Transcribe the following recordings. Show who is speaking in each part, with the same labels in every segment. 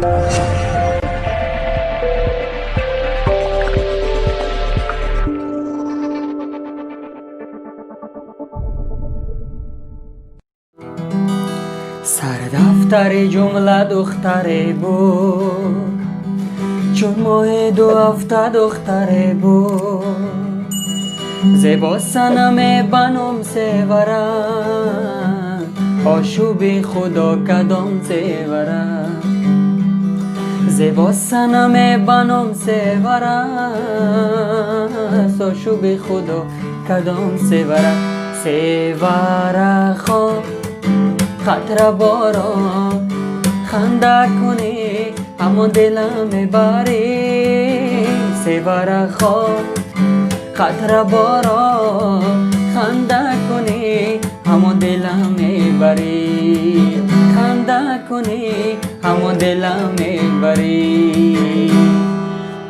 Speaker 1: سر دفتر جمله دختره بود، چون ماه 2 هفته دختره بود. زیبا صنم بنام سیوران، آشوب خدا کدام سیوران. زیبا صنم بنام سیوران، آشوب خدا کدام سیوران. سوراخون کاترابورون خنده کنی اما دلم میبری. سوراخون کاترابورون خنده کنی اما دلم میبری. خنده کنی اما دلم میبری.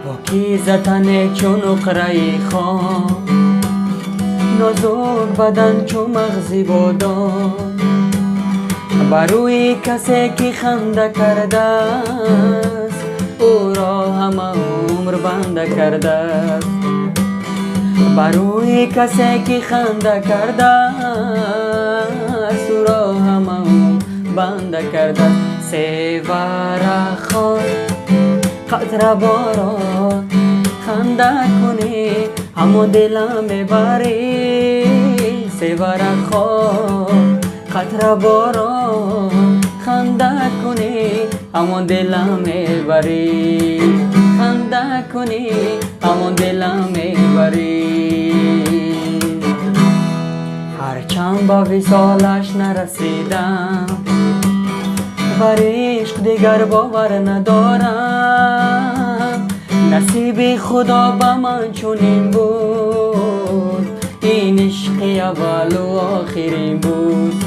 Speaker 1: با کی زتن چون اقرای خان، نازک بدن چون مغزی بادان. بروی کسی که خنده کرده است، او را همه عمر بنده کرده است. بروی کسی که خنده کرده است، او را همه عمر بنده کرده است. سوراخون کاترابورون خنده کنی اما دلم میبری. سوراخون کاترابورون خنده کنی اما دلم میبری. خنده کنی اما دلم میبری. هرچند با وصالش نرسیدم، بر عشق دیگر باور ندارم. نصیب خدا به من چنین بود، این عشق اول و آخرین بود.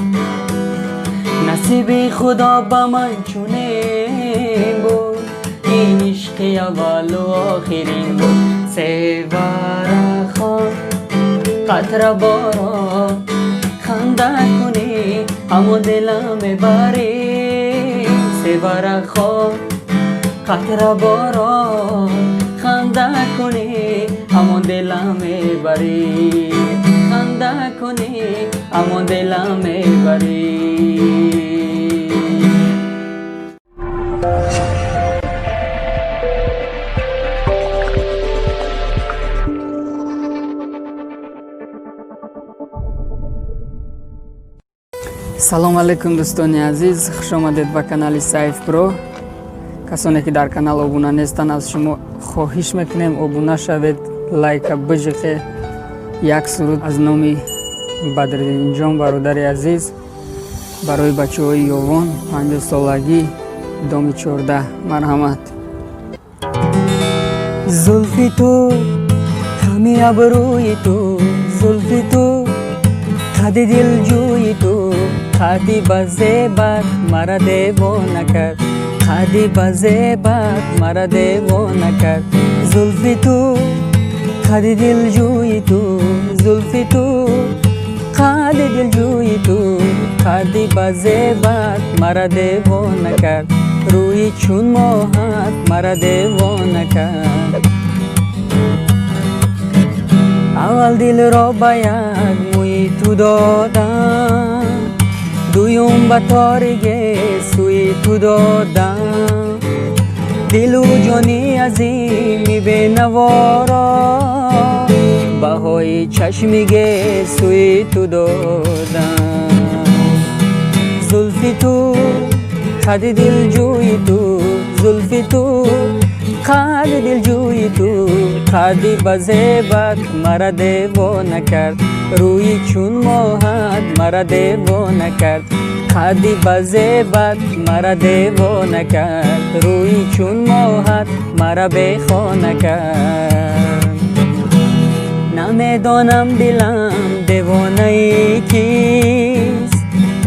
Speaker 1: نصیب خدا به من چنین بود، این عشق اول و آخرین بود. سوراخون کاترابورون خنده کنی اما دلم میبری. سوراخون کاترابورون خنده کنی اما دلم میبری. خنده کنی اما دلم میبری.
Speaker 2: салом алейкум дӯстони азиз, хушомадед ба канали Сайф Про. касоне ки дар канал обуна нестанд, аз шумо хоҳиш мекунем обуна шавед, лайка бижиқе. як суруд аз номи Бадриддинҷон бародари азиз барои бачаҳои ёвон 50-солагӣ доми 14. марҳамат.
Speaker 1: زلفی تو خمی ابروی تو، زلفی تو قد دلجوی تو. قدی بزیبت مرا دیوانه کرد، قدی بزیبت مرا دیوانه کرد. زلفی تو قد دلجوی تو، زلفی تو قد دلجوی تو. قدی بزیبت مرا دیوانه کرد، روی چون ماهت مرا دیوانه کرد. اول دل را به یک موی تو دادم، دویم به تاریکی سوی تو دادم. دل و جانی عظیمی به نوارا، بهای چشمیگه سوی تو دادم. زلفی تو قد دلجوی تو، زلفی تو قد دلجوی تو. قدی بزیبت مرا دیوانه کرد، روی چون ماهت مرا دیوانه کرد. قدی بزیبت مرا دیوانه کرد، روی چون ماهت مرا بیخانه کرد. نمیدانم دلم دیوانه کیست،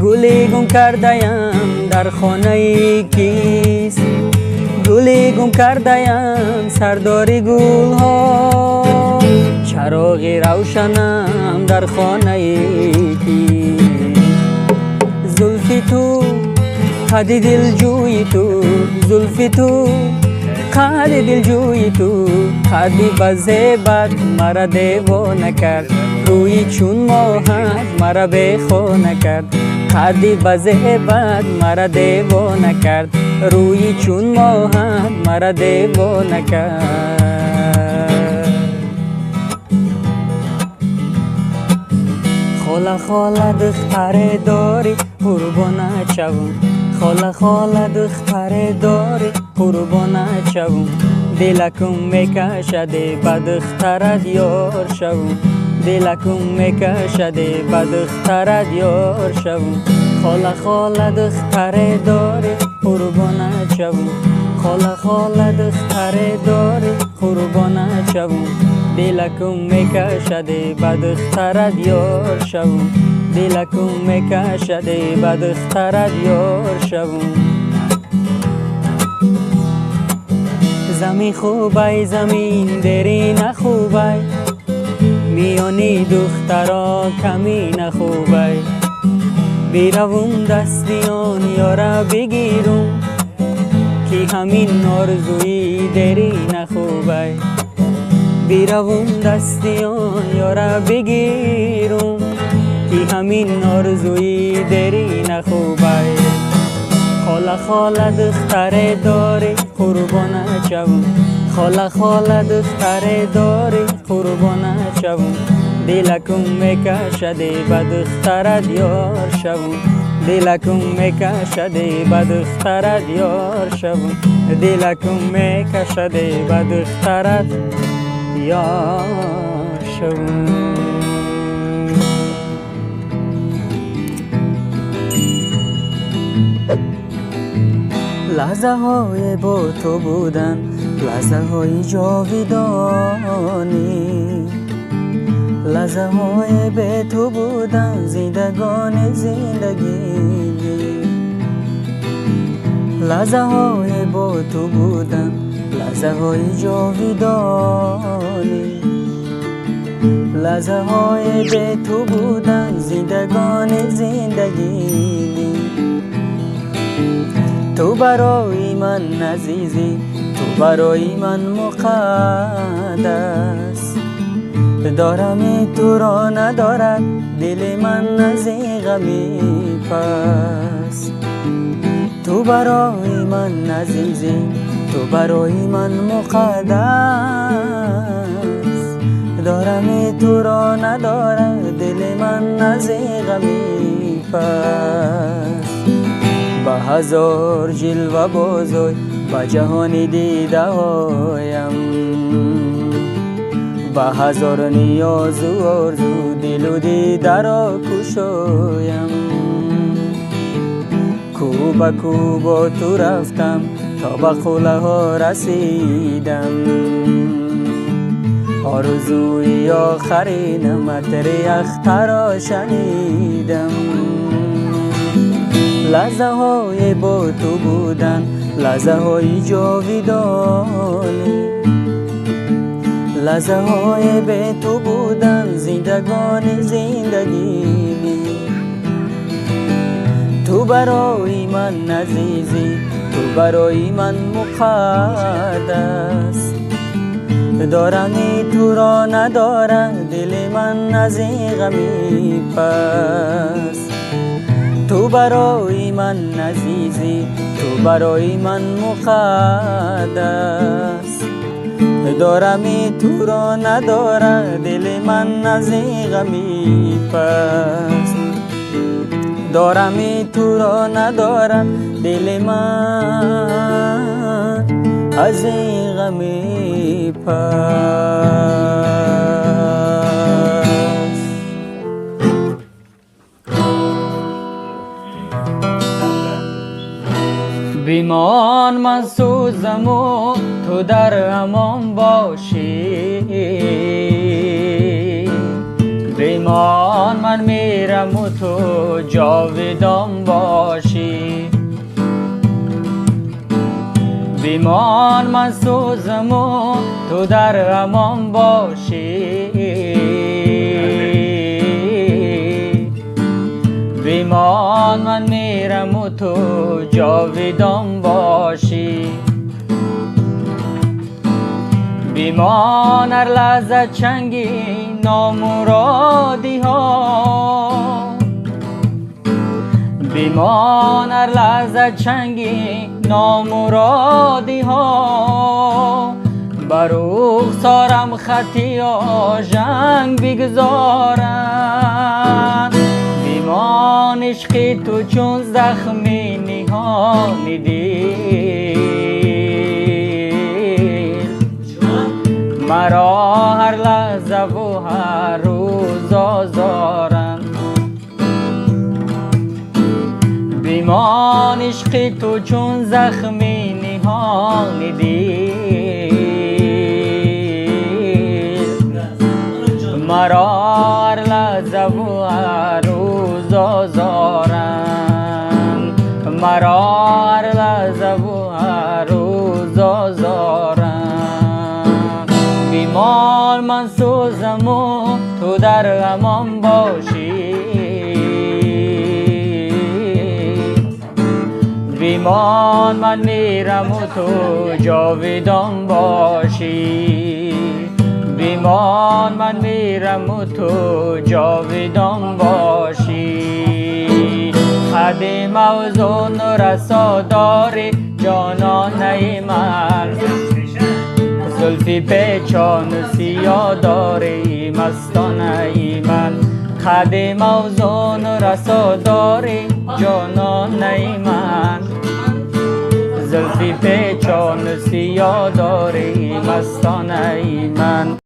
Speaker 1: گلی گم کرده‌ام در خانه کیست. گلی گم کرده‌ام سرداری گل ها، چراغ روشنم در خانه کیست. زلفی تو قد دل جوی تو زلف تو قد دل جوی تو قدی بزیبت مرا دیوانه کرد روی چون ماهت مرا بیخانه کرد قدی بزیبت مرا دیوانه کرد روی چون ماهت مرا دیوانه کرد خاله خاله دختر داری قربانت شوم خاله خاله دختر داری قربانت شوم دلکم میکشد به دخترت یار شوم دلکم میکشد به دخترت یار شوم خاله خاله دختر داری قربانت شوم خاله خاله دختر داری قربانت شوم دلکم میکشد به دخترت یار شوم دلکم میکشد به دخترت یار شوم زمین خوبه زمین دری نخوبه میانی دخترا کمی نخوبه بیروم دستیان یارا بگیرم که همین آرزوی دری نخوبه بیروم دستیان یارا بگیرم که همین آرزوی دری نخوبه خاله خاله دختر داری قربانت شوم خاله خاله دختر داری قربانت شوم دلکم میکشد به دخترت یار شوم دلکم میکشد به دخترت یار شوم دلکم میکشد به دخترت یار شوم لحظه های با تو بودن لحظه های جاویدانی لحظه های به تو بودن زندگان زندگی لحظه های با تو بودن لحظه های جاویدانی لحظه های به تو بودن زندگان زندگی تو برای من عزیزی تو برای من مقدس دارم تو را ندارد دل من از غمی پس تو برای من عزیزی تو برای من مقدس دارم تو را ندارد دل من از غمی پس با هزار جلوه بازوی با جهان دیده هایم با هزار نیاز و آرزو دل و دیده را کشایم کو به کو با تو رفتم تا به قله ها رسیدم آرزوی آخرین مطر اختر را شنیدم لحظه های با تو بودن لحظه های جاویدانی لحظه های به تو بودن زندگان زندگی تو برای من عزیزی تو برای من مقدس دارمی تو را ندارم دل من از غمی پس تو برای من عزیزی تو برای من مقدس دارمی تو را ندارد دل من از غمی پس دارمی تو را ندارد دل من از غمی پس بیمان من سوزم و تو در امان باشی بیمان من میرم و تو جاودان باشی بیمان من سوزم و تو در امان باشی بیمان من میرم و تو جاویدان باشی. بیمان هر لحظه چنگی نامرادی ها، بیمان هر لحظه چنگی نامرادی ها، بر رخسارم خطی آژنگ بگذارند. بیمان عشقی تو چون زخمی نهانی دل، مرا هر لحظه و هر روز آزارند. بیمان عشقی تو چون زخمی نهانی دل، مرا هر لحظه و هر روز آزارند. مرا هر لحظه و هر روز آزارند. بیمار من سوزم و تو در غمم باشی. بیمان من میرم و تو جاویدان باشی. بیمان من میرم و تو جاویدان باشی. خد موزون و رسا داری جانانه من، زلفی پیچان و سیاه داری مستانه من. خد موزون و رسا داری جانانه من، زلفی پیچان و سیاه داری مستانه من.